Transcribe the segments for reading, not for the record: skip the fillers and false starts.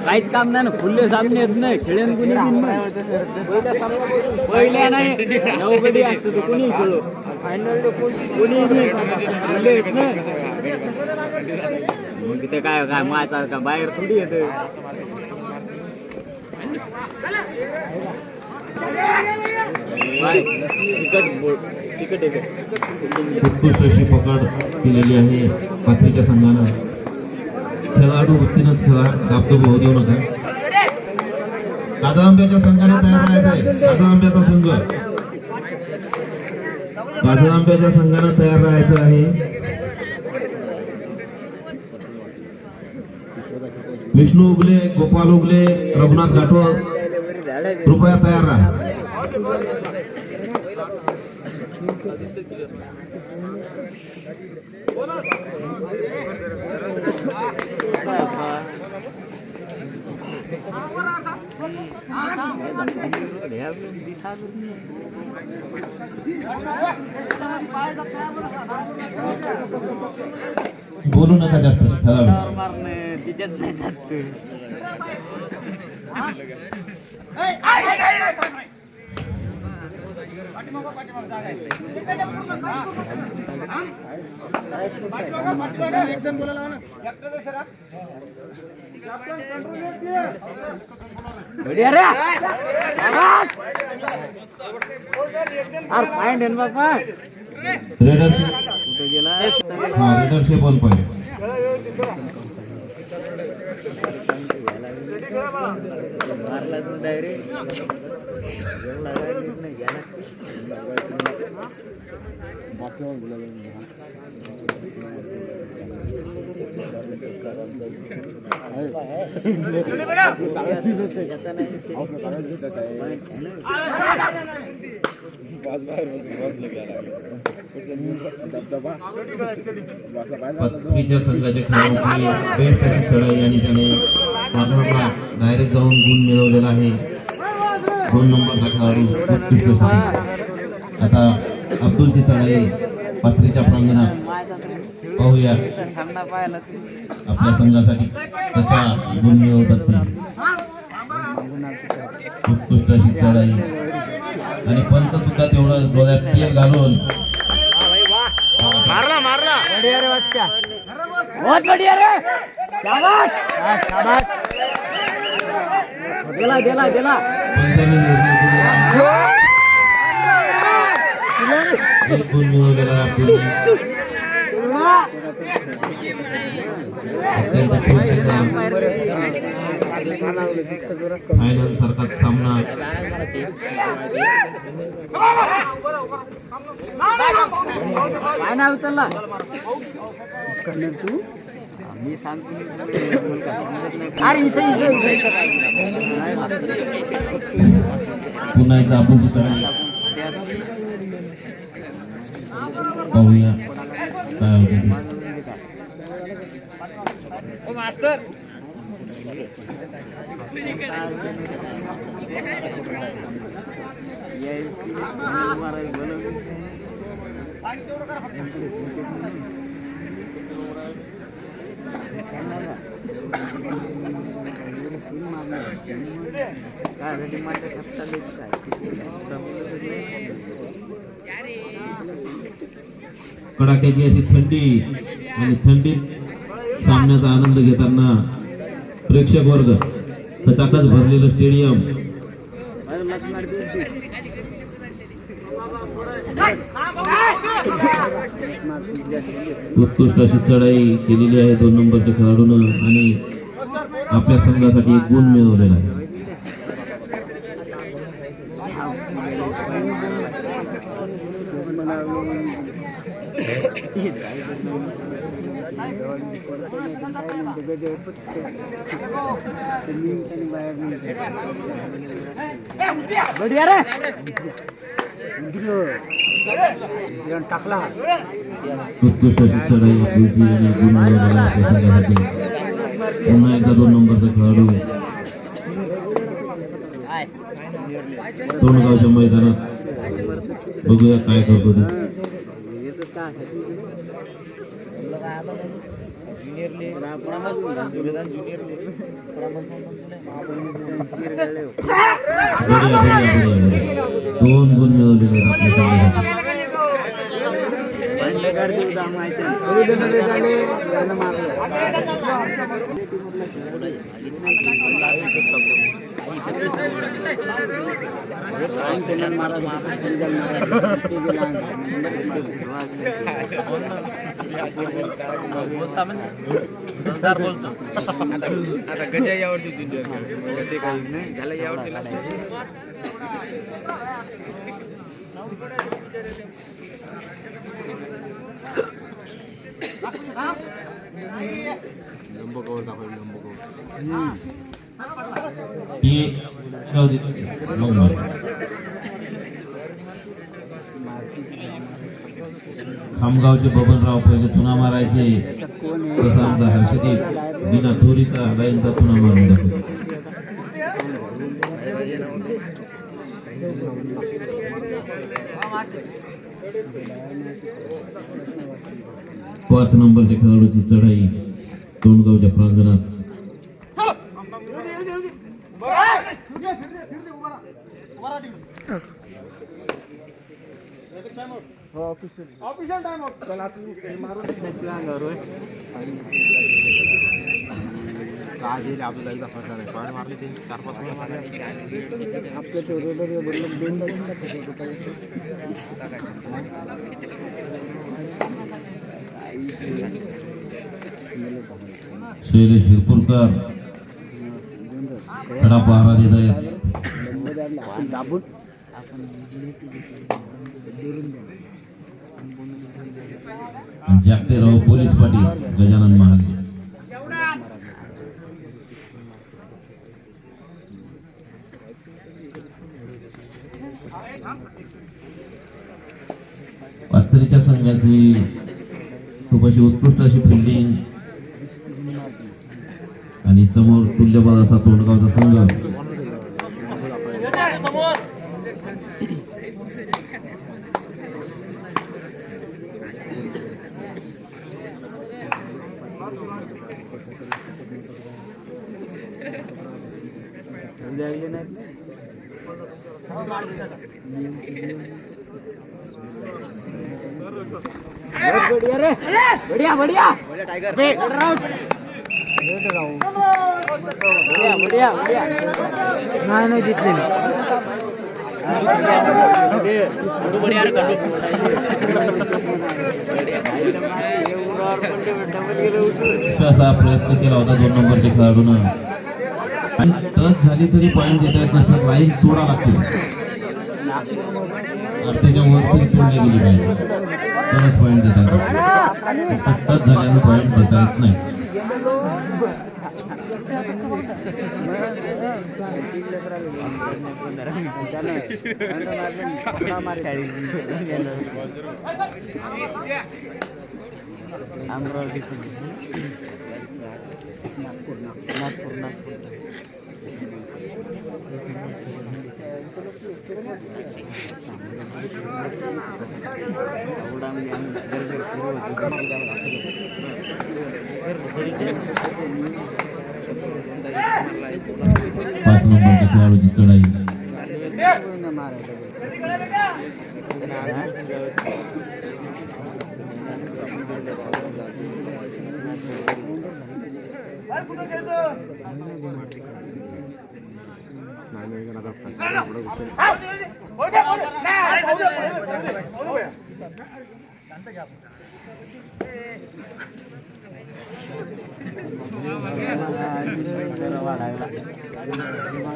काहीच काम नाही ना, खुल्ले सामने येत नाही, खेळेन कुणी पहिल्या नाही नवगडी असतो तो कुणी खेळो फायनल कोणी येत नाही मग तिथे काय काय मायचा का बाहेर थोडी येत. उत्कृष्ट अशी पकड केलेली आहे पाथरीच्या संघानं. खेळाडू वृत्तीनंच खेळा, दाबदोब होऊ देऊ नका. राजा आंब्याच्या संघाने तयार राहायचंय. राजा आंब्याचा संघ, राजा आंब्याच्या संघानं तयार राहायचं आहे. विष्णू उगले, गोपाल उगले, रघुनाथ घाटोळ कृपया तयार राहा. बोलू नका जास्त. तिच्यात नाही जात. रेडरचे बॉल पाहिजे. मारला डायरेक्ट पत्रीच्या संघाच्या खेळाडूची बेस्ट अशी चढाई आणि त्याने कॉर्नरला डायरेक्ट जाऊन गुण मिळवलेला आहे. 2 नंबरचा खेळाडू उत्कृष्ट. आता अब्दुलची चढाई पत्रीच्या प्रांगणात पाहूया आपल्या संघासाठी कसा गुण मिळवतात ते. उत्कृष्ट अशी चढाई आणि पंच सुद्धा तेवढं डोळ्यात तेल घालून मारला मारला. बढ़िया रे बच्चा, बहुत बढ़िया रे. शाबाश शाबाश. गेला गेला गेला. पंचांनी एक गुण मिळवलेला आहे. अत्यंत चर्चेचा फायनल सारखाच सामना. फायनल उतरला तू. मी सांगतो पुन्हा एकदा आपण पाहूया काय होते. मास्तर कडाक्याची अशी थंडी आणि थंडीत सामन्याचा आनंद घेताना प्रेक्षक वर्ग, खचाखच भरलेलं स्टेडियम. उत्कृष्ट अशी चढाई केलेली आहे 2 नंबरच्या खेळाडूनं आणि आपल्या संघासाठी एक गुण मिळवलेला आहे. बढ़िया रे. टाकला. उत्कृष्ट अशी चढाई अब्दुलची आणि गुण मिळवलेला आपल्या संघासाठी. पुन्हा एकदा 2 नंबरचा खेळाडू तोंडगावच्या मैदानात. बघूया काय करतो ते. बढिया बढिया बढिया 2 गुण मिळवलेले आहेत आपल्या आता गजा यावर्षी ज्युनियर ते काही नाही झालं यावर्षी खामगावचे बबनराव पहिले चुना मारायचे तसं आमचा हर्षदीप बिना दोरीचा लाईनचा चुना मारून दाखवतो 5 नंबरच्या खेळाडूची चढाई तोंडगावच्या प्रांगणात ऑफिशियल टाइम आउट चला काजी आपल्याला एकदा फरक आहे पण मारले ते 4-5 वेळा सगळे आपल्या टोरोडर बदलून 2 शैलेश हिरपूरकर खडा पहारा देत आहेत जागतेराव पोलीस पाटील गजानन महाले पाथरीच्या संघाची खूप अशी उत्कृष्ट अशी फिल्डिंग आणि समोर तुल्यबळ असा तोंडगावचा संघ बढ़िया बढ़िया टाइगर बढ़िया बढ़िया नहीं जितले असा प्रयत्न केला होता 2 नंबरच्या खेळाडूनं टच झाली तरी पॉईंट देता येत नसतात लाईन तोडा लागते त्याच्या वरती तोडली गेली पाहिजे तरच पॉईंट देतात टच झाल्यानं पॉईंट देता येत नाही पाच नंबरच्या खेळाडूची चढाई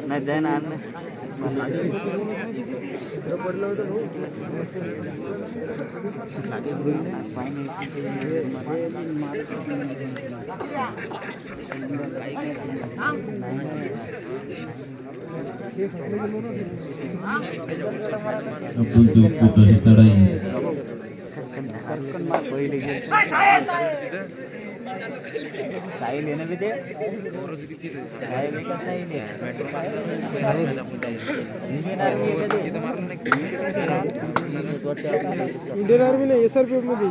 नाही देणार चढाई साहिल लेने भी दे साहिल का साहिल इंडियन आर्मी ने एसआरपीएफ मध्ये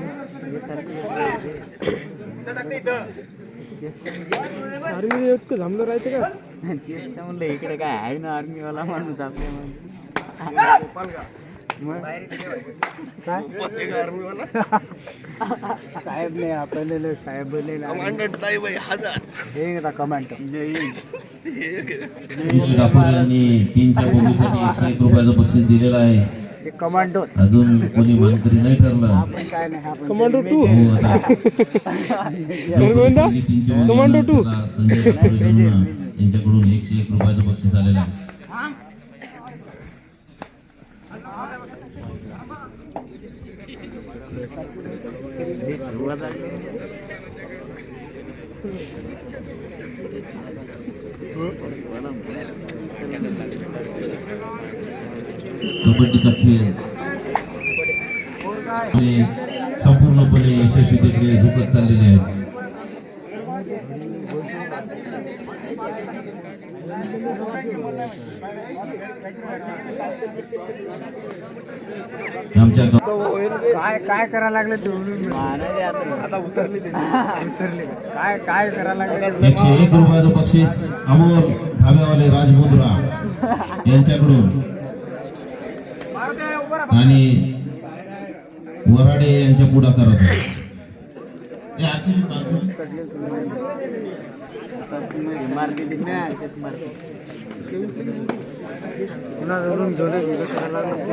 आर्मी इतकं जमलं राहते का तेच म्हणलं इकडे काय आहे ना आर्मीवाला माणूस आपल्या साहेब नाही आपल्याला साहेब कमांड ठाकूर यांनी 3च्या बोलीसाठी 101 रुपयाचं बक्षीस दिलेलं आहे. कमांडो अजून कोणी मानकरी नाही ठरलं. काय नाही कमांडो 2 हो, आता. गोविंदा? कमांडो 2 संजय ठाकूर यांच्याकडून 101 रुपयाचं बक्षीस आलेलं आहे. कबड्डीचा खेळ हे संपूर्णपणे यशस्वीतेकडे झुकत चाललेले आहेत. आमच्या काय काय करायला लागले तुम्ही आता उतरली काय काय करायला लागले 101 रुपयाचं बक्षीस अमोल धाब्यावाले राजमुद्रा यांच्याकडून आणि वराडे यांच्या पुढाकारात पुन्हा धरून जोडे जोडे करायला लागले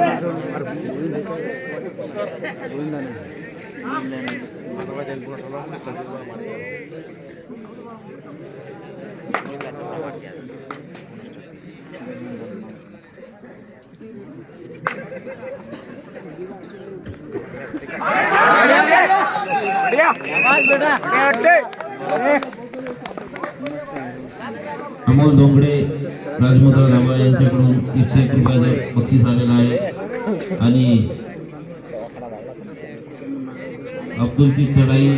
अमोल धोंगडे राजमुद्रा धाबा यांच्याकडून 101 रुपयाचं बक्षीस आलेलं आहे. आणि अब्दुलची चढाई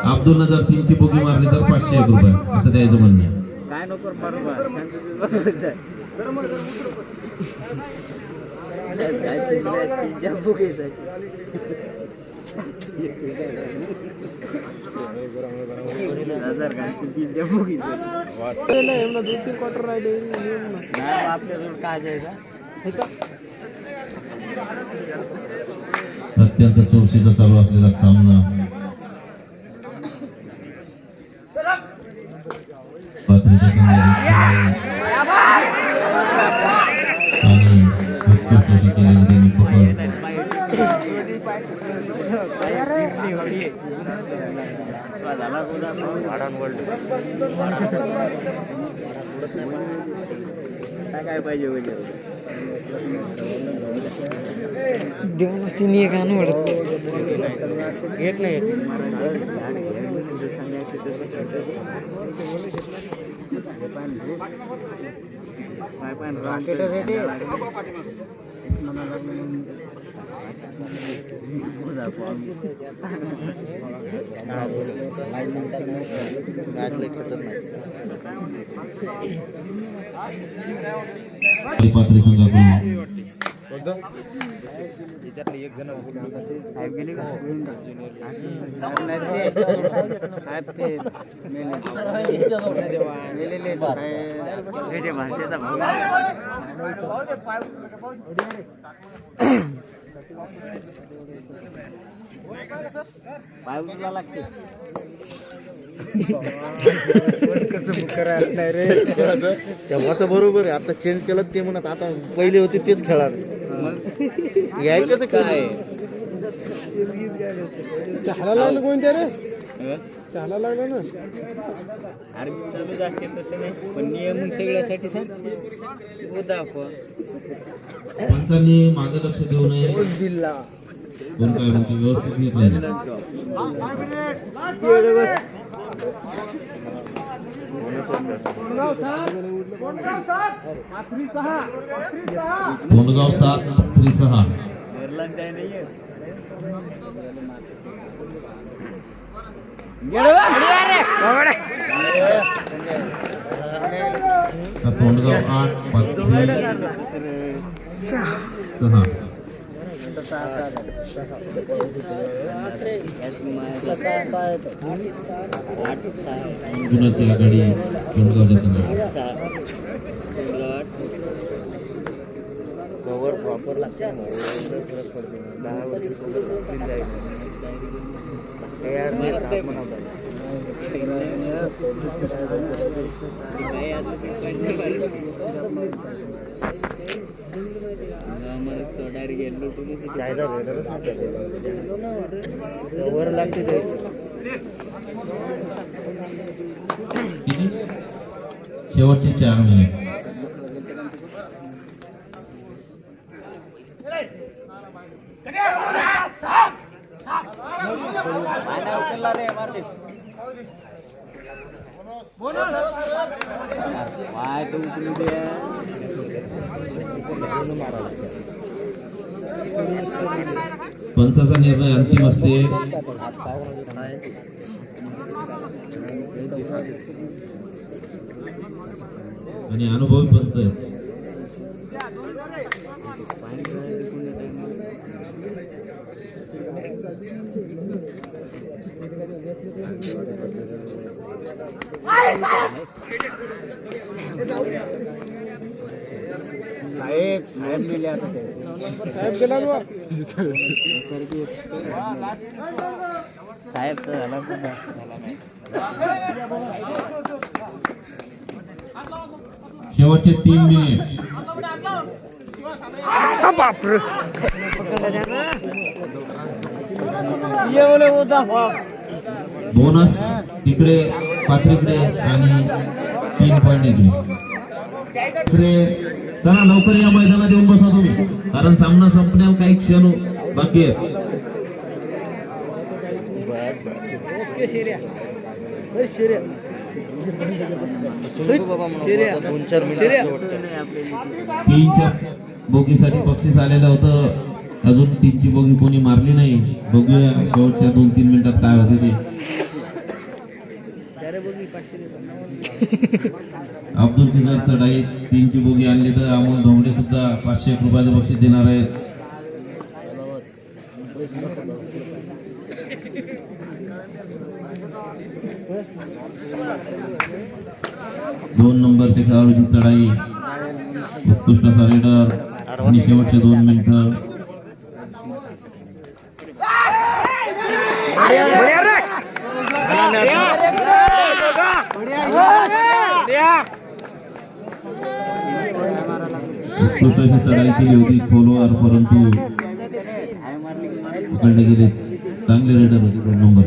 अब्दुलनं जर 3ची बोगी मारली तर 501 रुपये असं द्यायचं म्हणणं आहे. काय नको बरोबर दोन तीन क्वार्टर राहिले आपल्याजवळ काय जायचं अत्यंत चौशीचा चालू असलेला सामना पात्रीच्या संघाची आणि उत्कृष्ट अशी केलेली त्यांनी पकड काय पाहिजे देवाला तिने एक आणू वाटत एक नाही पात्री संघाकडून भाषेचा भाव पाय उचला लागते कसं करायला नाही रे तेव्हाच बरोबर आहे. आता चेंज केलं ते म्हणत आता पहिले होते तेच खेळात याय कसं काय चहाला लागलं कोणत्या रे चहाला लागलं ना आर्मी चालू असते तसं नाही पण नियम सगळ्यासाठी सांग दाखवा पंचांनी मागे लक्ष देऊ नये. दिला कोण काय म्हणते व्यवस्थित नीट नाही. तोंडगाव 7 3-6 तोंडगाव 8 6 गुणाची आघाडी कोंडगावच्या संघाला. कव्हर प्रॉपर लागते ना, एवढं फरक पडते ना. 10 वर्षी सोबत तीन जाईल तयार नाही हात बनवतात. कायदा भेटतच वर लागते ते. किती? शेवटचे 4 मिनिट. पंचाचा निर्णय अंतिम असते. आणि अनुभवी पंच आहेत. शेवटचे 3 मिनिट. बोनस इकडे पात्रीकडे आणि 3 पॉइंट इकडे. चला लवकर या मैदानात येऊन बसा तुम्ही, कारण सामना संपण्याला काही क्षण बाकी आहेत. तीनच्या बोगीसाठी बक्षीस आलेलं होतं. अजून 3ची बोगी कोणी मारली नाही. बघूया शेवटच्या 2-3 मिनिटात काय होते ते. अब्दुल तिजर चढाई 3ची बोगी आणली तर अमोल धोंगडे सुद्धा 500 रुपयाचं बक्षीस देणार आहेत. दोन नंबरचे खेळाडूची चढाई, उत्कृष्ट असा रेडर आणि शेवटचे 2 मिनिटं. उत्कृष्ट अशी चढाई केली होती खोलवर, परंतु पकडले गेले. चांगले रेडर होते 2 नंबर.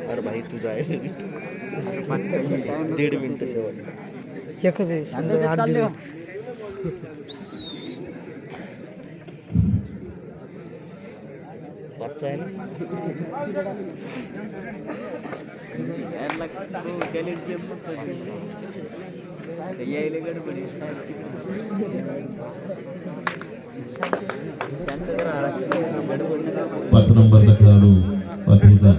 अरे भाई तुझा आहे 1.5 मिनिट शेवट. पाच नंबरचा खेळाडू पाथरीचा.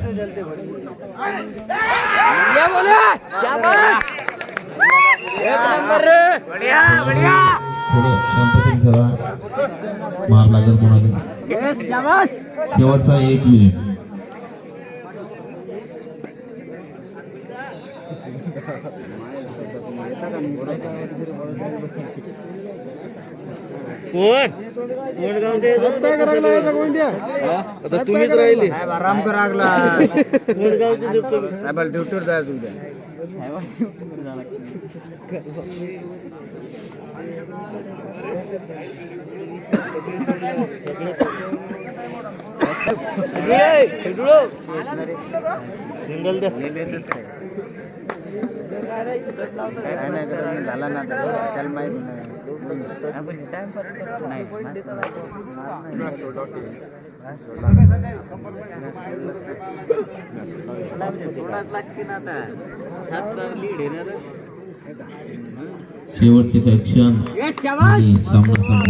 थोडं शांततेने खेळा, मार लागेल कोणाला. शेवटचा 1 मिनिट. कोण आता तुम्हीच राहिले. आराम करागला ड्युटीवर जायचं उद्या. सिंगल द्या. झाला ना त्याला माहिती नाही. शेवटचे काही क्षण आणि सामना संपला.